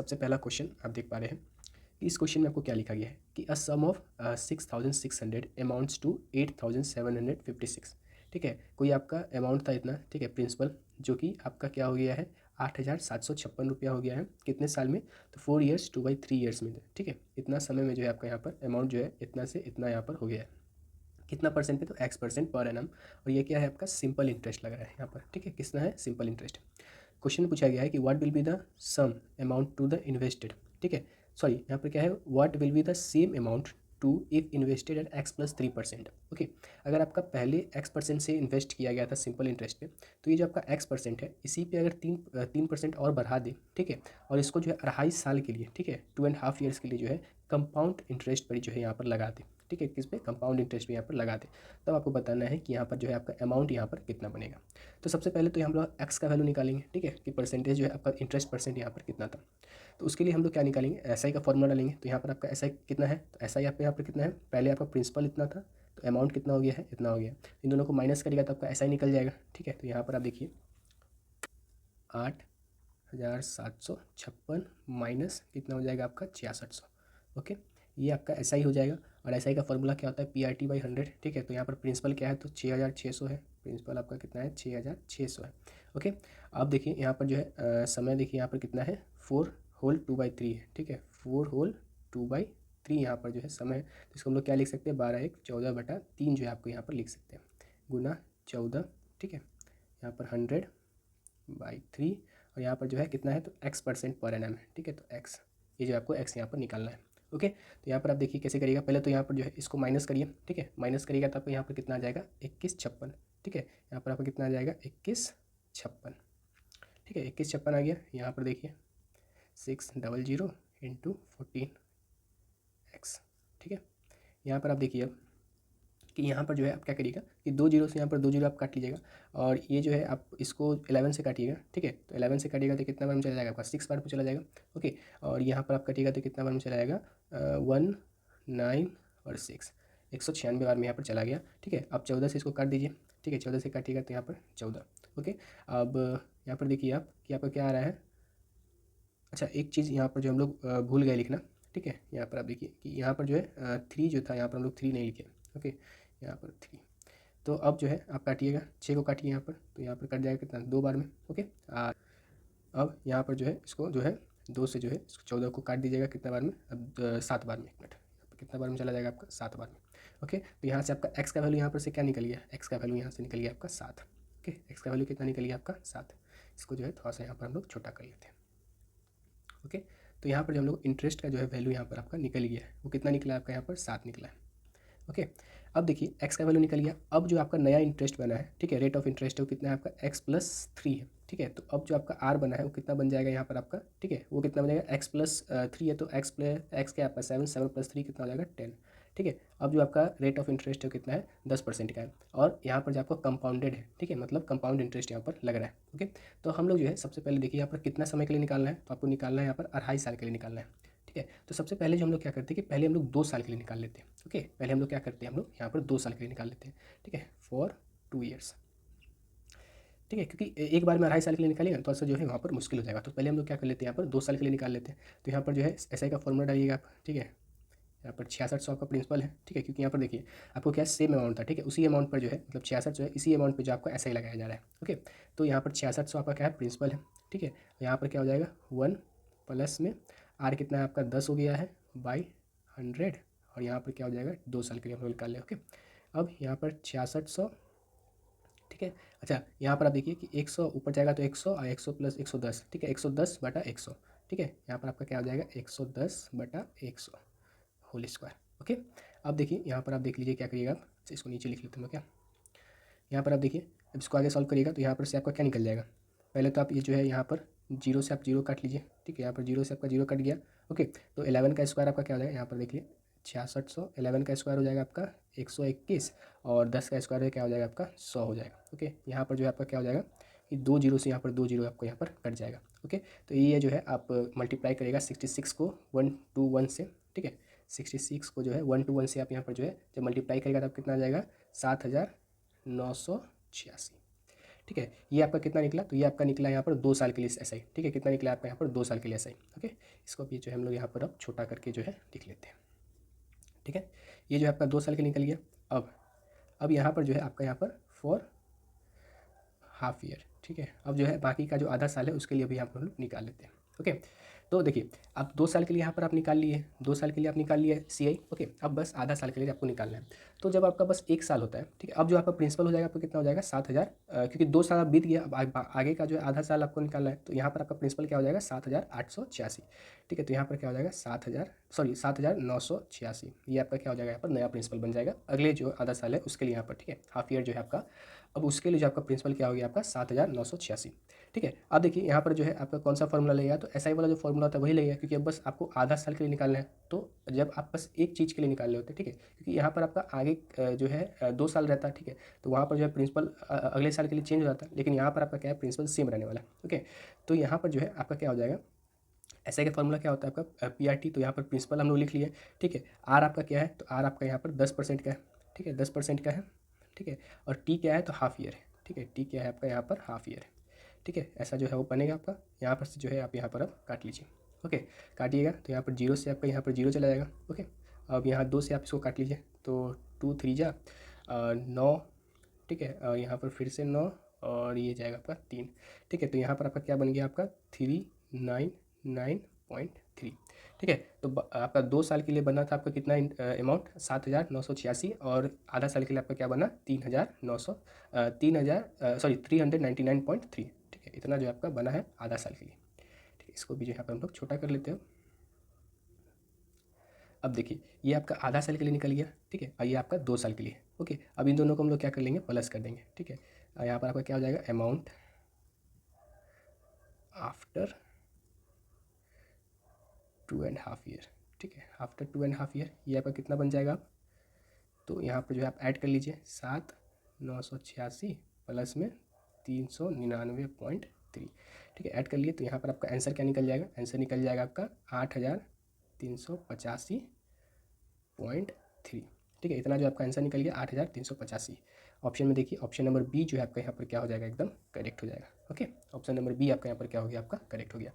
सबसे पहला क्वेश्चन आप देख पा रहे हैं कि इस क्वेश्चन में आपको क्या लिखा गया है कि अ सम ऑफ 6,600 अमाउंट्स टू 8,756। ठीक है, कोई आपका अमाउंट था इतना, ठीक है, प्रिंसिपल, जो कि आपका क्या हो गया है 8,756 रुपया हो गया है। कितने साल में? तो 4 ईयर्स 2/3 ईयर्स में। ठीक है, इतना समय में जो है आपका यहाँ पर अमाउंट जो है इतना से इतना यहाँ पर हो गया है। कितना परसेंट पे? तो X% पर एनम। और ये क्या है आपका सिंपल इंटरेस्ट लग रहा है यहाँ पर। ठीक है, कितना है? Simple interest. क्वेश्चन में पूछा गया है कि what will be the sum amount to the invested. ठीक है, सॉरी यहाँ पर क्या है, what will be the same amount to if invested at X+3%। Okay, अगर आपका पहले X% से इन्वेस्ट किया गया था सिंपल इंटरेस्ट पे, तो ये जो आपका X% है इसी पे अगर 3% और बढ़ा दे, ठीक है, और इसको जो है 2.5 साल के लिए, ठीक है, 2.5 ईयर्स के लिए जो है कंपाउंड इंटरेस्ट पर जो है यहाँ पर लगा दे। ठीक है, किस पे? कंपाउंड इंटरेस्ट भी यहाँ पर लगा दे। तब आपको बताना है कि यहाँ पर जो है आपका अमाउंट यहाँ पर कितना बनेगा। तो सबसे पहले तो हम लोग एक्स का वैल्यू निकालेंगे। ठीक है, कि परसेंटेज जो है आपका इंटरेस्ट परसेंट यहाँ पर कितना था। तो उसके लिए हम लोग क्या निकालेंगे? एस आई का फॉर्मूला डालेंगे। तो यहाँ पर आपका एस आई कितना है? तो एस आई आपका यहाँ पर कितना है? पहले आपका प्रिंसिपल इतना था, तो अमाउंट कितना हो गया है? इतना हो गया। इन दोनों को माइनस करेगा तो आपका एस आई निकल जाएगा। ठीक है, तो यहाँ पर आप देखिए 8,756 माइनस कितना हो जाएगा आपका 6600। ओके, ये आपका एस आई हो जाएगा। और एस आई का फॉर्मूला क्या होता है? PRT/100। ठीक है, तो यहाँ पर प्रिंसिपल क्या है? तो 6,600 है। प्रिंसिपल आपका कितना है? 6,600 है। ओके, अब देखिए यहाँ पर जो है समय देखिए यहाँ पर कितना है? 4 होल 2/3 है। ठीक है, 4 होल 2/3 यहाँ पर जो है समय है। तो इसको हम लोग क्या लिख सकते हैं? 12×1 14/3 जो है आपको यहाँ पर लिख सकते हैं, गुना 14। ठीक है, यहाँ पर 100/3 और यहाँ पर जो है कितना है? तो X% पर एनम है। ठीक है, तो X, ये जो आपको X यहाँ पर निकालना है। ओके, तो यहाँ पर आप देखिए कैसे करिएगा। पहले तो यहाँ पर जो है इसको माइनस करिए। ठीक है, माइनस करिएगा तो आपको यहाँ पर कितना आ जाएगा? 2156। ठीक है, यहाँ पर आपको कितना आ जाएगा? 2156। ठीक है, 2156 आ गया। यहाँ पर देखिए 600 इंटू 14x। ठीक है, यहाँ पर आप देखिए अब कि यहाँ पर जो है आप क्या करिएगा कि 2 जीरो से यहाँ पर 2 जीरो आप काट लीजिएगा और ये जो है आप इसको 11 से काटिएगा। ठीक है, तो 11 से काटिएगा तो कितना बार में चला जाएगा आपका? 6 बार में चला जाएगा। ओके, और यहाँ पर आप काटिएगा तो कितना बार में चला जाएगा? 1 9 और 6, 196 बार में यहाँ पर चला गया। ठीक है, अब 14 से इसको काट दीजिए। ठीक है, 14 से काटिएगा तो यहाँ पर 14। ओके, अब यहाँ पर देखिए आप कि आपका क्या आ रहा है। अच्छा, एक चीज़ यहाँ पर जो हम लोग भूल गए लिखना। ठीक है, यहाँ पर आप देखिए कि यहाँ पर जो है 3 जो था यहाँ पर हम लोग 3 नहीं लिखे। ओके, यहाँ पर 3। तो अब जो है आप काटिएगा, 6 को काटिए यहाँ पर, तो यहाँ पर कट जाएगा कितना? 2 बार में। ओके, अब यहाँ पर जो है इसको जो है 2 से जो है इसको 14 को काट दीजिएगा कितना बार में? अब 7 बार में। 1 मिनट, यहाँ पर कितना बार में चला जाएगा आपका? 7 बार में। ओके, तो यहाँ से आपका एक्स का वैल्यू यहाँ पर से क्या निकल गया? एक्स का वैल्यू यहाँ से निकल गया आपका 7। ओके, एक्स का वैल्यू कितना निकल गया आपका? 7। इसको जो है थोड़ा सा यहाँ पर हम लोग छोटा कर लेते हैं। ओके, तो यहाँ पर जो हम लोग इंटरेस्ट का जो है वैल्यू यहाँ पर आपका निकल गया है, वो कितना निकला है आपका? यहाँ पर 7 निकला है। ओके, अब देखिए एक्स का वैल्यू निकल गया। अब जो आपका नया इंटरेस्ट बना है, ठीक है, रेट ऑफ इंटरेस्ट है वो कितना है आपका? X+3 है। ठीक है, तो अब जो आपका आर बना है वो कितना बन जाएगा यहाँ पर आपका? ठीक है, वो कितना बनेगा? X+3 है तो एक्स क्या आपका 7, 7+3 कितना हो जाएगा? 10। ठीक है, अब जो आपका रेट ऑफ इंटरेस्ट है वो कितना है? 10% का है। और यहाँ पर जो आपका कंपाउंडेड है, ठीक है, मतलब कंपाउंड इंटरेस्ट यहाँ पर लग रहा है। ओके, तो हम लोग जो है सबसे पहले देखिए यहाँ पर कितना समय के लिए निकालना है, तो आपको निकालना है यहाँ पर 2.5 साल के लिए निकालना है। ठीक है, तो सबसे पहले जो हम लोग क्या करते हैं कि पहले हम लोग 2 साल के लिए निकाल लेते हैं। ओके, पहले हम लोग क्या करते हैं, हम लोग यहाँ पर 2 साल के लिए निकाल लेते हैं। ठीक है, फॉर 2 ईयर्स। ठीक है, क्योंकि एक बार में 2.5 साल के लिए निकालेंगे तो ऐसा जो है वहाँ पर मुश्किल हो जाएगा। तो पहले हम लोग क्या कर लेते हैं, यहाँ पर 2 साल के लिए निकाल लेते हैं। तो यहाँ पर जो है एस आई का फॉर्मूला डालिएगा आप। ठीक है, यहाँ पर 6600 आपका प्रिंसिपल है। ठीक है, क्योंकि यहाँ पर देखिए आपको क्या सेम अमाउंट था। ठीक है, उसी अमाउंट पर जो है मतलब 66 जो है इसी अमाउंट पर जो आपका एस आई लगाया जा रहा है। ओके, तो यहाँ पर 6600 आपका क्या है? प्रिंसिपल है। ठीक है, यहाँ पर क्या हो जाएगा? 1 प्लस में आर कितना है आपका? 10 हो गया है बाई 100 और यहाँ पर क्या हो जाएगा? 2 साल के लिए हम लोग निकाल लें। ओके, अब यहाँ पर 6600। ठीक है, अच्छा यहाँ पर आप देखिए कि 100 ऊपर जाएगा तो 100 और 100 प्लस 110। ठीक है, 110/100। ठीक है, यहाँ पर आपका क्या हो जाएगा? 110/100 होल स्क्वायर। ओके, अब देखिए यहाँ पर आप देख लीजिए क्या करिएगा आप। अच्छा, इसको नीचे लिख लेते हैं मैं क्या। यहाँ पर आप देखिए अब इसको आगे सॉल्व करिएगा तो यहाँ पर से आपका क्या निकल जाएगा? पहले तो आप ये जो है यहाँ पर जीरो से आप जीरो काट लीजिए। ठीक है, यहाँ पर जीरो से आपका जीरो कट गया। ओके, तो 11 का स्क्वायर आपका क्या हो जाएगा? यहाँ पर देखिए 6600, 11 का स्क्वायर हो जाएगा आपका 121 और 10 का स्क्वायर क्या हो जाएगा आपका? 100 हो जाएगा। ओके, यहाँ पर जो है आपका क्या हो जाएगा कि 2 जीरो से यहाँ पर 2 जीरो आपको यहाँ पर कट जाएगा। ओके, तो ये जो है आप मल्टीप्लाई करिएगा 66 को 1 to 1 से। ठीक है, 66 को जो है 1 to 1 से आप यहाँ पर जो है जब मल्टीप्लाई करेगा तो आप कितना आ जाएगा? 7986। ठीक है। ये आपका कितना निकला, तो ये आपका निकला यहाँ पर 2 साल के लिए एस आई, ठीक है। कितना निकला आपका यहाँ पर 2 साल के लिए एस आई, ओके। इसको भी जो है हम लोग यहाँ पर अब छोटा करके जो है लिख लेते हैं, ठीक है। ये जो है आपका 2 साल के निकल गया। अब यहाँ पर जो है आपका यहाँ पर फॉर हाफ ईयर, ठीक है। अब जो है बाकी का जो आधा साल है उसके लिए भी यहाँ पर हम लोग निकाल लेते हैं, ओके। तो देखिए अब 2 साल के लिए यहाँ पर आप निकाल लिए, 2 साल के लिए आप निकाल लिए सी आई, ओके। अब बस आधा साल के लिए आपको निकालना है। तो जब आपका बस 1 साल होता है, ठीक है, अब जो आपका प्रिंसिपल हो जाएगा आपको कितना हो जाएगा 7,000, क्योंकि 2 साल अब बीत गया, अब आगे का जो है आधा साल आपको निकालना है। तो यहाँ पर आपका प्रिंसिपल क्या हो जाएगा 7,886, ठीक है। तो यहाँ पर क्या हो जाएगा 7,986, ये आपका क्या हो जाएगा यहाँ पर नया प्रिंसिपल बन जाएगा अगले जो आधा साल है उसके लिए यहाँ पर, ठीक है। हाफ ईयर जो है आपका, अब उसके लिए जो आपका प्रिंसिपल क्या हो गया आपका 7,986, ठीक है। अब देखिए यहाँ पर जो है आपका कौन सा फॉर्मूला लगेगा, तो एसआई वाला जो फॉर्मूला होता है वही लगेगा, क्योंकि अब बस आपको आधा साल के लिए निकालना है। तो जब आप बस एक चीज़ के लिए निकाल रहे होते हैं, ठीक है, क्योंकि यहाँ पर आपका आगे जो है 2 साल रहता है, ठीक है। तो वहाँ पर जो है प्रिंसिपल अगले साल के लिए चेंज हो जाता है, लेकिन यहाँ पर आपका क्या है प्रिंसिपल सेम रहने वाला है, ओके। तो यहाँ पर जो है आपका क्या हो जाएगा, एसआई का फॉर्मूला क्या होता है आपका पीआरटी। तो यहाँ पर प्रिंसिपल हम लोग लिख लिए, ठीक है। आर आपका क्या है, तो आर आपका यहाँ पर 10% का है, ठीक है, 10% का है, ठीक है। और टी क्या है, तो हाफ ईयर है, ठीक है। टी क्या है आपका यहाँ पर हाफ ईयर है, ठीक है। ऐसा जो है वो बनेगा आपका। यहाँ पर से जो है आप यहाँ पर अब काट लीजिए, ओके। काटिएगा तो यहाँ पर 0 से आपका यहाँ पर 0 चला जाएगा, ओके। अब यहाँ 2 से आप इसको काट लीजिए, तो 2 3 जा 9, ठीक है। यहाँ पर फिर से 9 और ये जाएगा आपका 3, ठीक है। तो यहाँ पर आपका क्या बन गया आपका 399.3, ठीक है। तो आपका 2 साल के लिए बना था आपका कितना अमाउंट 7,986, और आधा साल के लिए आपका क्या बना 399.3, ठीक है। इतना जो आपका बना है आधा साल के लिए, ठीक है। इसको भी जो यहाँ पर हम लोग छोटा कर लेते हैं। अब देखिए ये आपका आधा साल के लिए निकल गया, ठीक है, और ये आपका 2 साल के लिए, ओके। अब इन दोनों को हम लोग क्या कर लेंगे, प्लस कर देंगे, ठीक है। यहाँ पर आपका क्या हो जाएगा अमाउंट आफ्टर 2.5 ईयर, ठीक है। आफ्टर 2.5 ईयर ये आपका कितना बन जाएगा अब, तो यहाँ पर जो है आप ऐड कर लीजिए 7,986 प्लस में 399.3, ठीक है। ऐड कर लिए तो यहाँ पर आपका आंसर क्या निकल जाएगा, आंसर निकल जाएगा आपका 8,385.3, ठीक है। इतना जो आपका आंसर निकल गया 8,385। ऑप्शन में देखिए ऑप्शन नंबर बी जो है आपका यहाँ पर क्या हो जाएगा एकदम करेक्ट हो जाएगा, ओके। ऑप्शन नंबर बी आपका यहाँ पर क्या हो गया आपका करेक्ट हो गया।